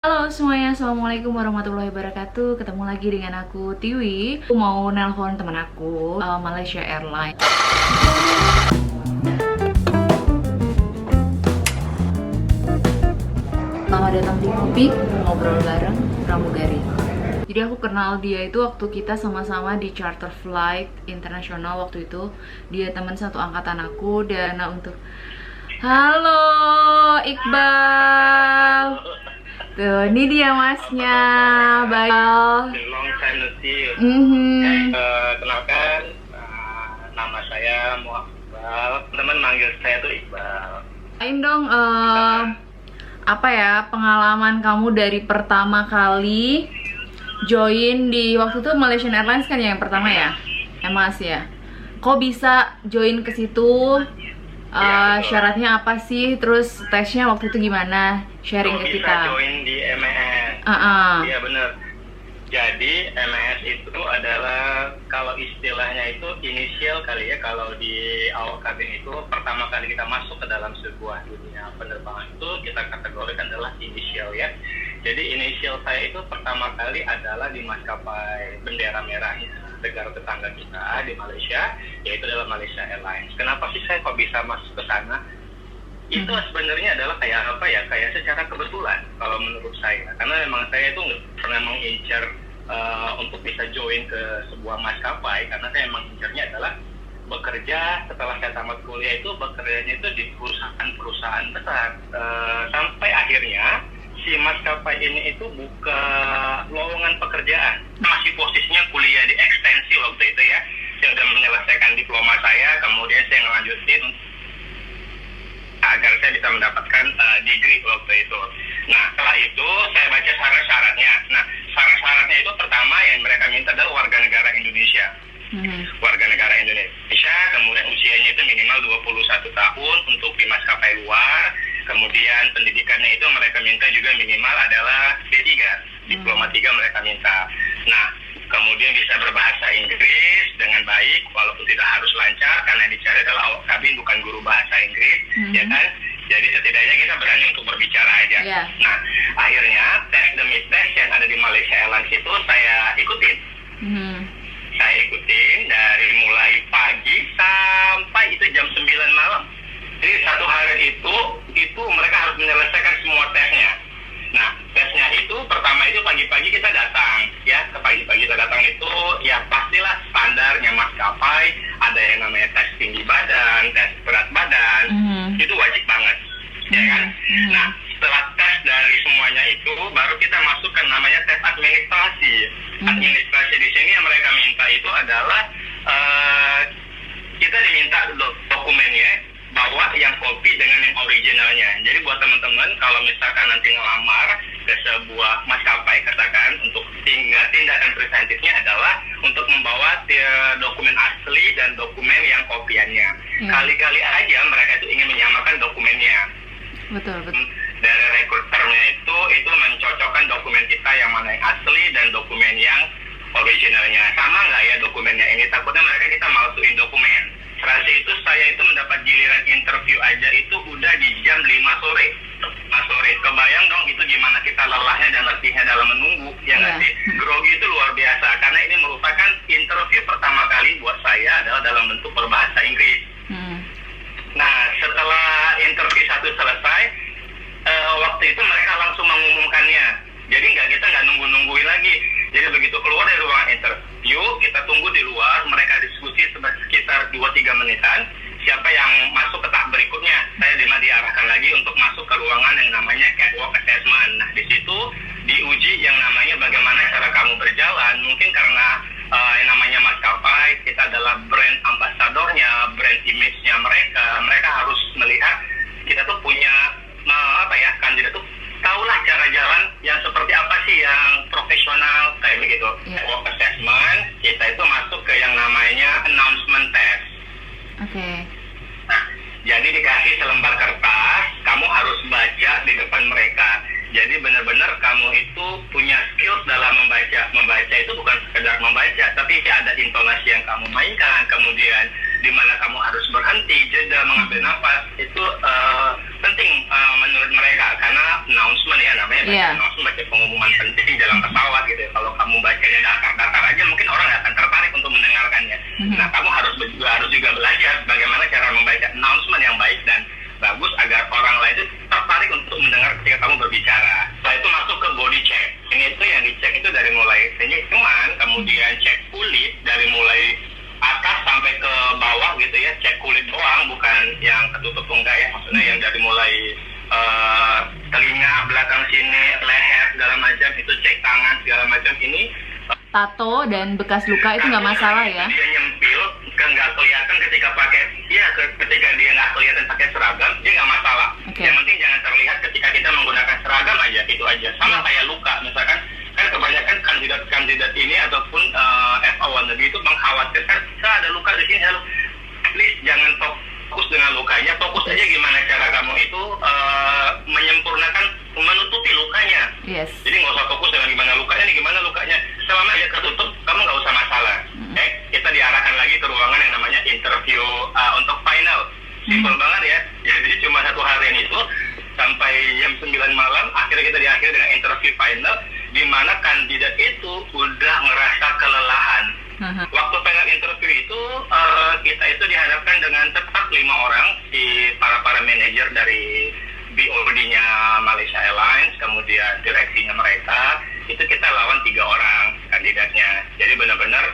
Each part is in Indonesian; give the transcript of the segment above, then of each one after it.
Halo semuanya, Assalamualaikum warahmatullahi wabarakatuh. Ketemu lagi dengan aku, Tiwi. Aku mau nelpon teman aku, Malaysia Airlines. Selamat datang di Topik, ngobrol bareng pramugari. Jadi aku kenal dia itu waktu kita sama-sama di charter flight internasional waktu itu. Dia teman satu angkatan aku dan untuk Halo Iqbal. Tuh, ini dia masnya, Baik. Long time no see. Kenalkan, nama saya Muhammad Iqbal. Teman manggil saya tuh Iqbal. Lain dong, apa ya pengalaman kamu dari pertama kali join di waktu itu Malaysian Airlines kan ya yang pertama ya, MAS ya. Kok bisa join ke situ? Syaratnya apa sih? Terus tesnya waktu itu gimana? Sharing Kok ke bisa kita. join di MES? Iya bener. Jadi MES itu adalah kalau istilahnya itu inisial kali ya. Kalau di awal kabin itu pertama kali kita masuk ke dalam sebuah dunia penerbangan itu kita kategorikan adalah inisial ya. Jadi inisial saya itu pertama kali adalah di maskapai bendera merahnya negara tetangga kita di Malaysia, yaitu adalah Malaysia Airlines. Kenapa sih saya kok bisa masuk ke sana? Itu sebenarnya adalah kayak apa ya? Kayak secara kebetulan kalau menurut saya. Karena memang saya itu nggak pernah mengincar untuk bisa join ke sebuah maskapai, karena saya memang incarnya adalah bekerja setelah saya tamat kuliah itu bekerjanya itu di perusahaan besar. Sampai akhirnya si maskapai ini itu buka lowongan pekerjaan. Masih posisinya kuliah di ekstensi waktu itu ya. Saya sudah menyelesaikan diploma saya, kemudian saya ngelanjutin agar saya bisa mendapatkan degree waktu itu. Nah, setelah itu saya baca syarat-syaratnya. Nah, syarat-syaratnya itu pertama yang mereka minta adalah warga negara Indonesia. Warga negara Indonesia, kemudian usianya itu minimal 21 tahun untuk di maskapai luar. Kemudian pendidikannya itu mereka minta juga minimal adalah D3, diploma 3 mereka minta. Nah, kemudian bisa berbahasa Inggris dengan baik, walaupun tidak harus lancar, karena yang dicari adalah awak kabin bukan guru bahasa Inggris, ya kan? Jadi setidaknya kita berani untuk berbicara aja. Yeah. Nah, akhirnya tes demi tes yang ada di Malaysia Airlines itu saya ikutin. Saya ikutin dari mulai pagi sampai itu jam 9 malam. Jadi satu hari itu mereka harus menyelesaikan semua tesnya. Nah, tesnya itu pertama itu pagi-pagi kita datang, ya. Pagi-pagi kita datang itu ya pastilah standarnya maskapai, ada yang namanya tes tinggi badan, tes berat badan, itu wajib banget, ya kan? Nah, setelah tes dari semuanya itu, baru kita masukkan namanya tes administrasi. Administrasi di sini yang mereka minta itu adalah kita diminta dokumennya, bawa yang kopi dengan yang originalnya. Jadi buat teman-teman kalau misalkan nanti ngelamar ke sebuah maskapai, katakan untuk tindakan preventifnya adalah untuk membawa dokumen asli dan dokumen yang kopiannya. Kali-kali aja mereka itu ingin menyamakan dokumennya. Betul. Dari rekruternya itu mencocokkan dokumen kita yang mana yang asli dan dokumen yang originalnya. Sama nggak ya dokumennya ini? Takutnya mereka kita masukin dokumen. Serasi itu saya itu mendapat giliran interview aja itu udah di jam 5 sore. Kebayang dong itu gimana kita lelahnya dan letihnya dalam menunggu, ya nggak sih? Grogi itu luar biasa, karena ini merupakan interview pertama kali buat saya adalah dalam bentuk berbahasa Inggris. Nah, setelah interview satu selesai, waktu itu mereka langsung mengumumkannya. Jadi kita nggak nungguin lagi. Jadi begitu keluar dari ruangan interview, kita tunggu di luar, mereka diskusi sekitar 2-3 menitan, siapa yang masuk ke tahap berikutnya. Saya diarahkan lagi untuk masuk ke ruangan yang namanya catwalk assessment. Nah, di situ diuji yang namanya bagaimana cara kamu berjalan. Mungkin karena yang namanya maskapai, kita adalah brand ambasadornya, brand image-nya mereka harus melihat kita tuh punya kandidat tuh tahulah cara jalan yang seperti apa sih yang profesional kayak begitu. Walk assessment kita itu masuk ke yang namanya announcement test. Nah, jadi dikasih selembar kertas, kamu harus baca di depan mereka. Jadi benar-benar kamu itu punya skills dalam membaca. Membaca itu bukan sekedar membaca, tapi ada intonasi yang kamu mainkan, kemudian di mana kamu harus berhenti, jeda, mengambil nafas, itu penting menurut mereka, karena announcement ya namanya, announcement, baca pengumuman penting dalam pesawat gitu ya. Kalau kamu bacanya datar-datar aja mungkin orang nggak akan tertarik untuk mendengarkannya. Nah, kamu harus juga belajar bagaimana cara membaca announcement yang baik dan bagus agar orang lain itu tertarik untuk mendengar ketika kamu berbicara. Setelah itu masuk ke body check. Ini itu yang dicek itu dari mulai senyuman, kemudian cek kulit dari mulai atas sampai ke bawah gitu ya, cek kulit doang, bukan yang ketutup enggak ya, maksudnya yang dari mulai telinga, belakang sini, leher, segala macam, itu cek tangan, segala macam. Ini tato dan bekas luka itu nggak masalah ya? Dia nyempil, nggak kelihatan ketika pakai, ya ketika dia nggak kelihatan pakai seragam, dia nggak masalah. Yang penting jangan terlihat ketika kita menggunakan seragam aja, itu aja. Sama kayak luka, misalkan, kan kebanyakan kandidat ini ataupun FA wannabe itu mengkhawatirkan, ada luka di sini, please jangan fokus dengan lukanya, fokus aja gimana cara kamu itu menyempurnakan, menutupi lukanya. Jadi nggak usah fokus dengan gimana lukanya, selama aja ketutup, kamu nggak usah masalah. Kita diarahkan lagi ke ruangan yang namanya interview untuk final. Simpel banget ya, jadi cuma 1 harian itu sampai jam 9 malam, akhirnya kita diakhiri dengan interview final, di mana kandidat itu udah ngerasa kelelahan. Waktu final interview itu kita itu dihadapkan dengan tetap 5 orang, si para manajer dari BOD-nya Malaysia Airlines, kemudian direksinya mereka, itu kita lawan 3 orang kandidatnya. Jadi benar-benar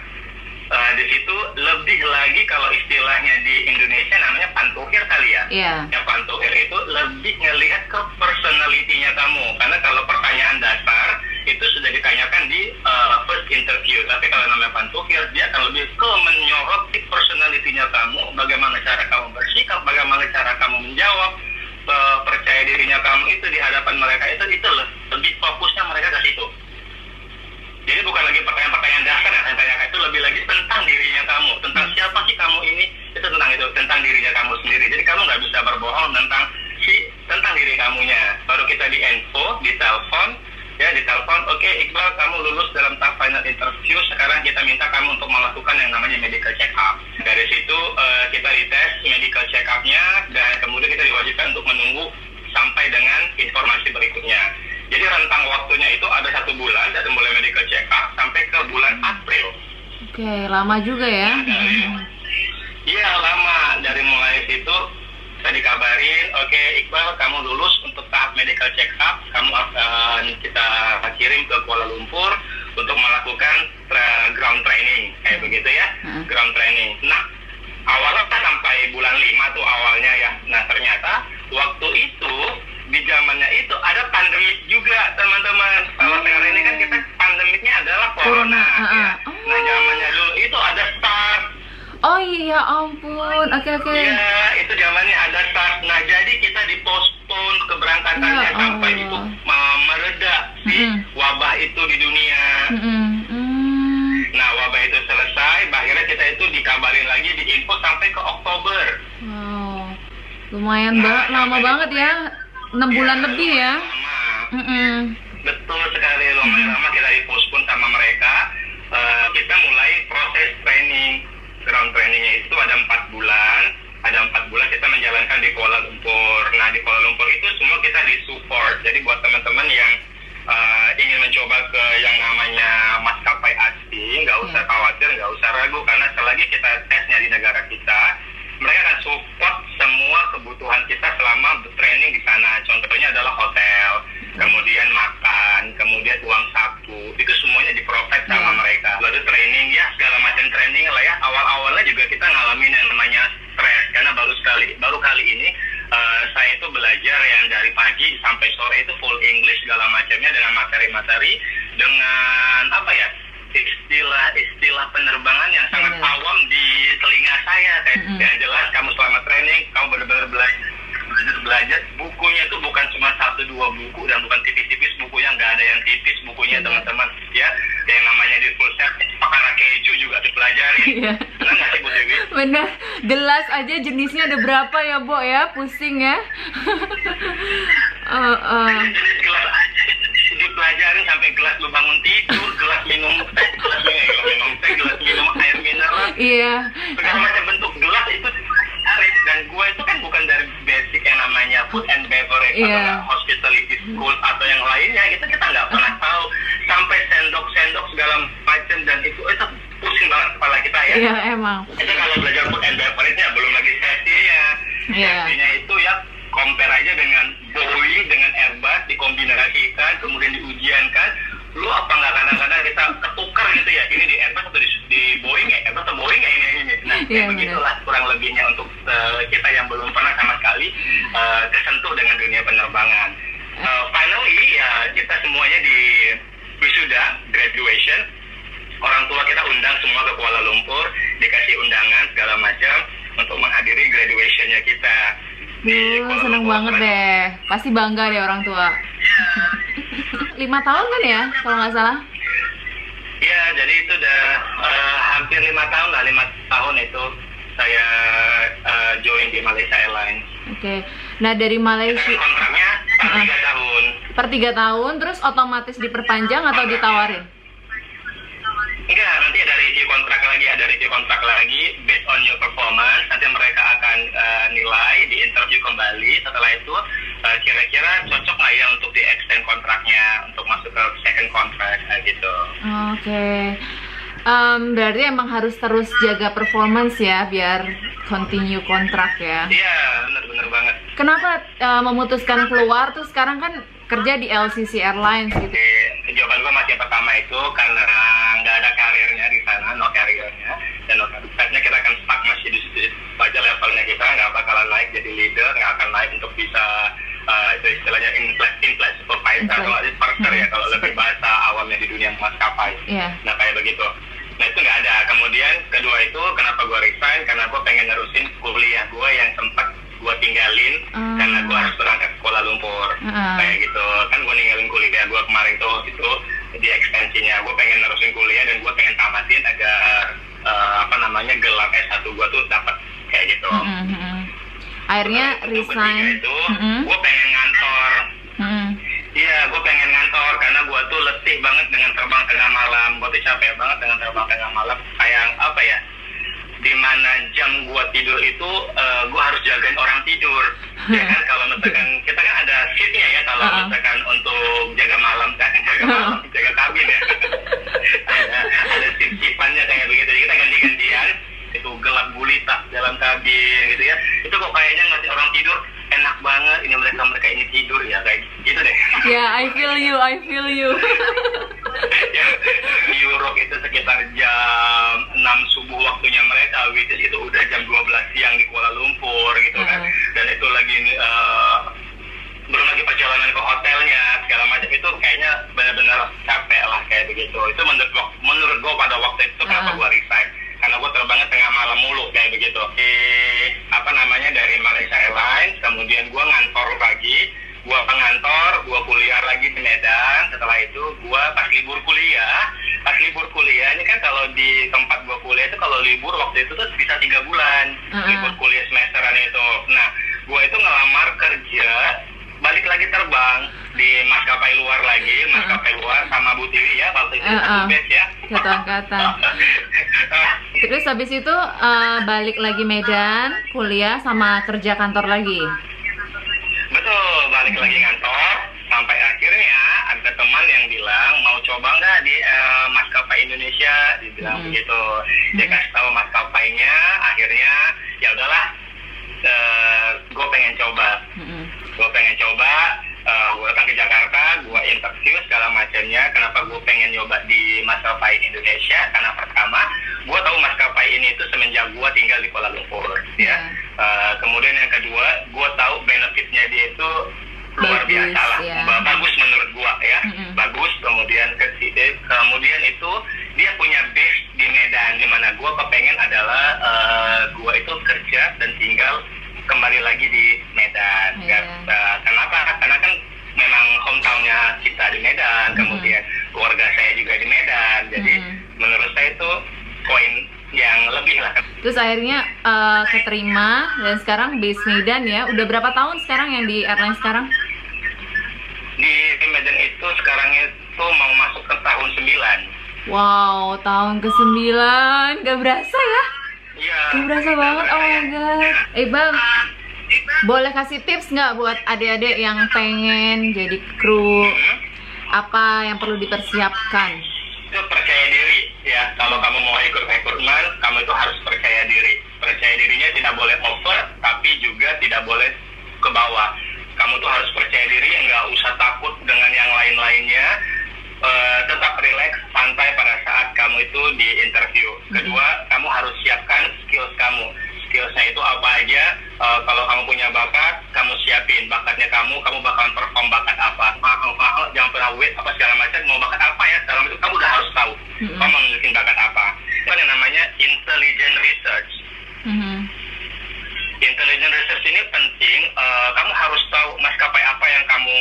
di situ lebih lagi, kalau istilahnya di Indonesia namanya pantuhir kali ya. Ya, pantuhir itu lebih ngelihat ke personality-nya kamu, karena kalau pertanyaan dasar itu sudah ditanyakan di first interview, tapi kalau namanya pantuhir dia akan lebih ke menyorot di personality-nya kamu, bagaimana cara kamu bersikap, bagaimana cara kamu menjawab, percaya dirinya kamu itu di hadapan mereka, itu lebih fokusnya mereka ke situ. Jadi bukan lagi pertanyaan-pertanyaan dasar yang saya tanyakan, itu lebih lagi tentang dirinya kamu, tentang siapa sih kamu ini, itu tentang dirinya kamu sendiri. Jadi kamu nggak bisa berbohong tentang diri kamunya. Baru kita ditelepon, oke Iqbal, kamu lulus dalam tahap final interview, sekarang kita minta kamu untuk melakukan yang namanya medical check up. Dari situ kita dites medical check up-nya, dan kemudian kita diwajibkan untuk menunggu sampai dengan informasi berikutnya. Jadi rentang waktunya itu ada 1 bulan dari mulai medical check up sampai ke bulan April. Oke, lama juga ya? Iya, lama. Dari mulai situ kita dikabarin, oke Iqbal, kamu lulus untuk tahap medical check up, kamu akan kita kirim ke Kuala Lumpur untuk melakukan ground training, kayak begitu ya, ground training. Nah, awalnya sampai bulan 5 tuh awalnya ya. Nah, ternyata waktu itu, di zamannya itu ada pandemik juga, teman-teman. Kalau sekarang ini kan kita pandemiknya adalah corona. Ya. Nah, zamannya dulu itu ada SARS. Oh iya ampun, oke. Iya, itu zamannya ada SARS. Nah, jadi kita dipospon keberangkatannya sampai itu mereda wabah itu di dunia. Nah, wabah itu selesai, akhirnya kita itu dikabarin lagi, diinfo sampai ke Oktober. Wow, lumayan lama banget ya, 6 bulan lebih ya. Betul sekali, lumayan lama kita dipospon sama mereka. Kita mulai proses training. Ground trainingnya itu ada 4 bulan. Ada 4 bulan kita menjalankan di Kuala Lumpur. Nah, di Kuala Lumpur itu semua kita disupport. Jadi buat teman-teman yang ingin mencoba ke yang namanya maskapai asing, nggak usah khawatir, nggak usah ragu, karena selagi kita tesnya di negara kita, mereka akan support semua kebutuhan kita selama training di sana. Contohnya adalah hotel, kemudian makan, kemudian uang saku, itu semuanya di-provide sama mereka. Lalu training, ya segala macam training lah ya. Awal-awalnya juga kita ngalamin yang namanya stres, karena baru kali ini saya itu belajar yang dari pagi sampai sore itu full English segala macamnya, dengan materi-materi, dengan istilah penerbangan yang sangat awam di telinga saya. Yang jelas kamu selama training kamu benar-benar belajar. Bukunya itu bukan cuma 1-2 buku, dan bukan tipis-tipis bukunya, nggak ada yang tipis bukunya teman-teman ya. Yang namanya di full set perkara keju juga dipelajari. Benar nggak sih Bu Dewi? Benar, gelas aja jenisnya ada berapa ya Bo ya, pusing ya. Jenis gelas aja dipelajarin sampai gelas lu bangun tidur, gelas minum teh, gelas minum air mineral. Iya. Segala macam bentuk gelas bukan dari basic yang namanya food and beverage atau nggak hospitality school atau yang lainnya, kita nggak pernah tahu sampai sendok segala macam, dan itu pusing banget kepala kita ya. Iya, emang. Itu kalau belajar food and beverage-nya, belum lagi safety-nya. Safety-nya itu ya compare aja dengan Boeing, dengan Airbus, dikombinasikan, kemudian diujiankan. Lu apa nggak kadang-kadang kita ketukar gitu ya, ini di Airbus atau di Boeing ya, Airbus atau Boeing ya ini. Nah, begitulah kurang lebihnya untuk kita yang belum pernah sama sekali tersentuh dengan dunia penerbangan. Finally ya, kita semuanya di wisuda, graduation, orang tua kita undang semua ke Kuala Lumpur, dikasih undangan segala macam untuk menghadiri graduation-nya kita. Seneng banget deh, pasti bangga deh orang tua. 5 tahun kan ya, kalau nggak salah? Iya, jadi itu udah hampir 5 tahun lah, 5 tahun itu saya join di Malaysia Airlines. Oke. Nah, dari Malaysia kontraknya per 3 tahun. Per 3 tahun, terus otomatis diperpanjang atau ditawarin? Enggak, nanti ada review kontrak lagi based on your performance. Nanti mereka akan nilai, di interview kembali. Setelah itu kira-kira cocok nggak ya untuk di extend kontraknya untuk masuk ke second contract gitu. Oke. Berarti emang harus terus jaga performance ya biar continue kontrak ya. Iya, benar banget. Kenapa memutuskan keluar tuh sekarang kan kerja di LCC Airlines gitu? Jawaban gue masih yang pertama itu karena nggak ada karirnya di sana, no karirnya, dan no karirnya kita akan stuck masih di situ aja levelnya, kita nggak bakalan naik jadi leader, nggak akan naik untuk bisa itu istilahnya in-flight supervisor atau partner ya kalau lebih bahasa awamnya di dunia maskapai. Nah kayak begitu. Nah itu nggak ada. Kemudian kedua itu kenapa gue resign, karena gue pengen nerusin kuliah gue yang sempat gue tinggalin karena gue harus berangkat ke Kuala Lumpur. Kayak gitu kan, gue ninggalin kuliah gue kemarin tuh itu di ekstensinya. Gue pengen nerusin kuliah dan gue pengen tamatin agar gelar S1 gue tuh dapat kayak gitu. Akhirnya resign. Itu gue pengen ngantor. Iya, gue pengen ngantor karena gue tuh letih banget dengan terbang tengah malam. Gue tuh capek banget dengan terbang tengah malam. Kayak apa ya? Dimana jam gue tidur itu gue harus jagain orang tidur. Ya kan, kalau misalkan kita kan ada shiftnya ya, kalau misalkan untuk jaga malam kan, jaga kabin ya. ada shift-shiftannya kayak begitu. Jadi kita ganti-gantian. Itu gelap gulita dalam kabin gitu ya. Itu kok kayaknya ngasih orang tidur enak banget, ini mereka ini tidur ya kayak gitu deh. I feel you. Ya, di Europe itu sekitar jam 6 subuh waktunya mereka, which is itu udah jam 12 siang di Kuala Lumpur gitu kan. Dan itu lagi belum lagi perjalanan ke hotelnya segala macam, itu kayaknya benar-benar capek lah kayak begitu. Itu menurut gue pada waktu itu kenapa gue resign, karena gue terbangnya tengah malam mulu kayak begitu. Dari Malaysia Airlines, kemudian gue ngantor lagi, gue kuliah lagi di Medan. Setelah itu gue pas libur kuliah ini kan, kalau di tempat gue kuliah itu kalau libur waktu itu tuh bisa 3 bulan libur kuliah semesteran itu. Nah gue itu ngelamar kerja, balik lagi terbang di maskapai luar sama Bu Tiwi ya, waktu itu best ya. Kata-kata. Terus habis itu balik lagi Medan, kuliah sama kerja kantor lagi. Betul, balik lagi kantor. Sampai akhirnya ada teman yang bilang mau coba nggak di maskapai Indonesia, dibilang begitu. Dia kasih tahu maskapainya, akhirnya ya udahlah, gue pengen coba. Gue datang ke Jakarta, gue interview segala macamnya. Kenapa gue pengen nyoba di maskapai Indonesia? Karena pertama, gue tahu maskapai ini itu semenjak gue tinggal di Kuala Lumpur, ya. Kemudian yang kedua, gue tahu benefitnya dia itu luar biasa lah, bagus menurut gue ya, bagus. Kemudian itu dia punya base di Medan, dimana gue kepengen adalah gue itu kerja dan tinggal kembali lagi di Medan. Kenapa? Karena kan memang hometownnya kita di Medan, kemudian keluarga saya juga di Medan. Jadi menurut saya itu poin yang lebih lah. Terus akhirnya keterima dan sekarang base Medan ya. Udah berapa tahun sekarang yang di airline sekarang? Di Medan itu sekarang itu mau masuk ke tahun 9. Wow, tahun ke-9. Gak berasa ya? Iya. Gak berasa banget, oh my god. Bang, Boleh kasih tips nggak buat adik-adik yang pengen jadi kru? Apa yang perlu dipersiapkan? Itu percaya diri ya. Kalau kamu mau ikut rekrutmen, kamu itu harus percaya diri. Percaya dirinya tidak boleh over, tapi juga tidak boleh ke bawah. Kamu tuh harus percaya diri, nggak usah takut dengan yang lain-lainnya. Tetap rileks, santai pada saat kamu itu di interview. Kedua, kamu harus siapkan skills kamu. Skillsnya itu apa aja? Kalau kamu punya bakat, kamu siapin bakatnya kamu bakalan perform bakat apa? Jangan pernah wait apa segala macam, mau bakat apa ya? Dalam itu kamu udah harus tahu. Kamu mau nunjukin bakat apa? Itu kan yang namanya intelligent research. Intelligent research ini penting. Kamu harus tahu maskapai apa yang kamu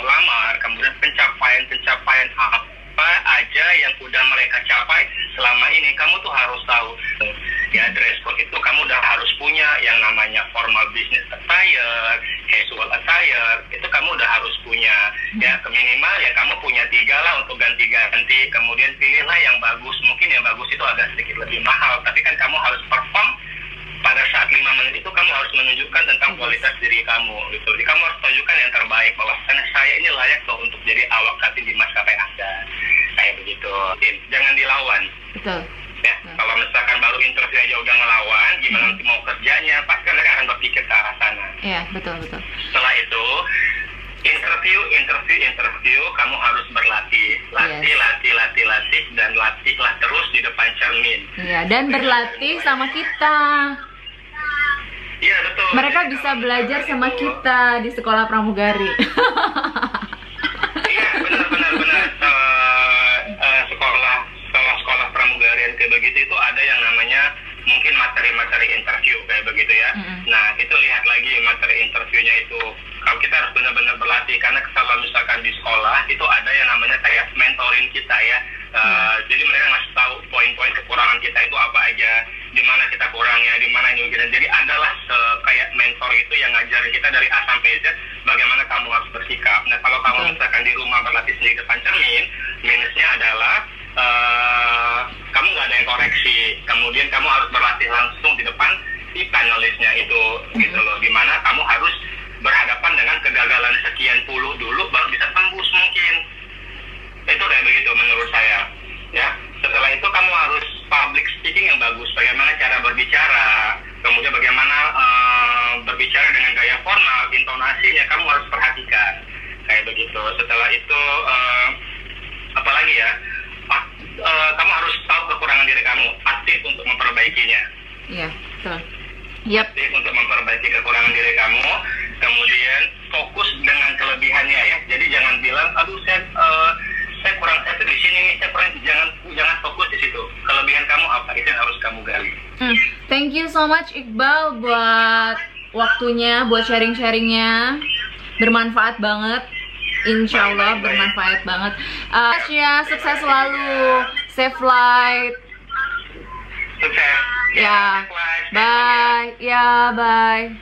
lamar, kemudian pencapaian apa aja yang udah mereka capai selama ini. Kamu tuh harus tahu. Ya, dress code itu kamu udah harus punya yang namanya formal business attire, casual attire, itu kamu udah harus punya. Ya, minimal ya kamu punya 3 lah untuk ganti-ganti. Kemudian pilihlah yang bagus. Mungkin yang bagus itu agak sedikit lebih mahal, tapi kan kamu harus perform pada saat 5 menit itu. Kamu harus menunjukkan tentang kualitas diri kamu gitu. Jadi kamu harus tunjukkan yang terbaik bahwa saya ini layak loh untuk jadi awak kabin di maskapai Anda. Kayak begitu. Jangan dilawan. Betul. Ya, kalau misalkan baru interview aja udah ngelawan, gimana nanti mau kerjanya? Pasti mereka akan berpikir ke arah sana. Iya, betul. Setelah itu interview, kamu harus berlatih, latih, dan latihlah terus di depan cermin. Iya, dan berlatih sama kita. Iya, betul. Mereka bisa belajar sama kita di sekolah pramugari. Iya, benar. Sekolah pramugarian kayak begitu itu ada yang namanya mungkin materi-materi interview kayak begitu ya. Nah, itu lihat lagi materi interviewnya itu. Kalau kita harus benar-benar berlatih, karena kalau misalkan di sekolah itu ada yang namanya kayak mentoring kita ya. Jadi mereka ngasih tahu poin-poin kekurangan kita itu apa aja, di mana kita kurangnya, di mana ini. Jadi adalah kayak mentor itu yang ngajarin kita dari A sampai Z bagaimana kamu harus bersikap. Nah, kalau kamu misalkan di rumah berlatih sendiri depan cermin, minusnya adalah kamu nggak ada yang koreksi. Kemudian kamu harus berlatih langsung di depan si panelisnya itu, gitu loh. Dimana kamu harus berhadapan dengan kegagalan sekian puluh dulu baru bisa tembus mungkin. Itu kayak begitu menurut saya. Ya, setelah itu kamu harus public speaking yang bagus. Bagaimana cara berbicara, kemudian bagaimana berbicara dengan gaya formal, intonasinya kamu harus perhatikan. Kayak begitu. Setelah itu apalagi ya? Kamu harus tahu kekurangan diri kamu, aktif untuk memperbaikinya. Iya, betul. Yap. Aktif untuk memperbaiki kekurangan diri kamu, kemudian fokus dengan kelebihannya ya. Jadi jangan bilang, aduh saya kurang satu di sini nih, saya kurang. Jangan fokus di situ. Kelebihan kamu apa itu yang harus kamu gali. Thank you so much Iqbal buat waktunya, buat sharing-sharingnya, bermanfaat banget. Insya Allah bermanfaat banget. Ya, sukses selalu, safe flight. Sukses. Ya, bye. Ya, bye.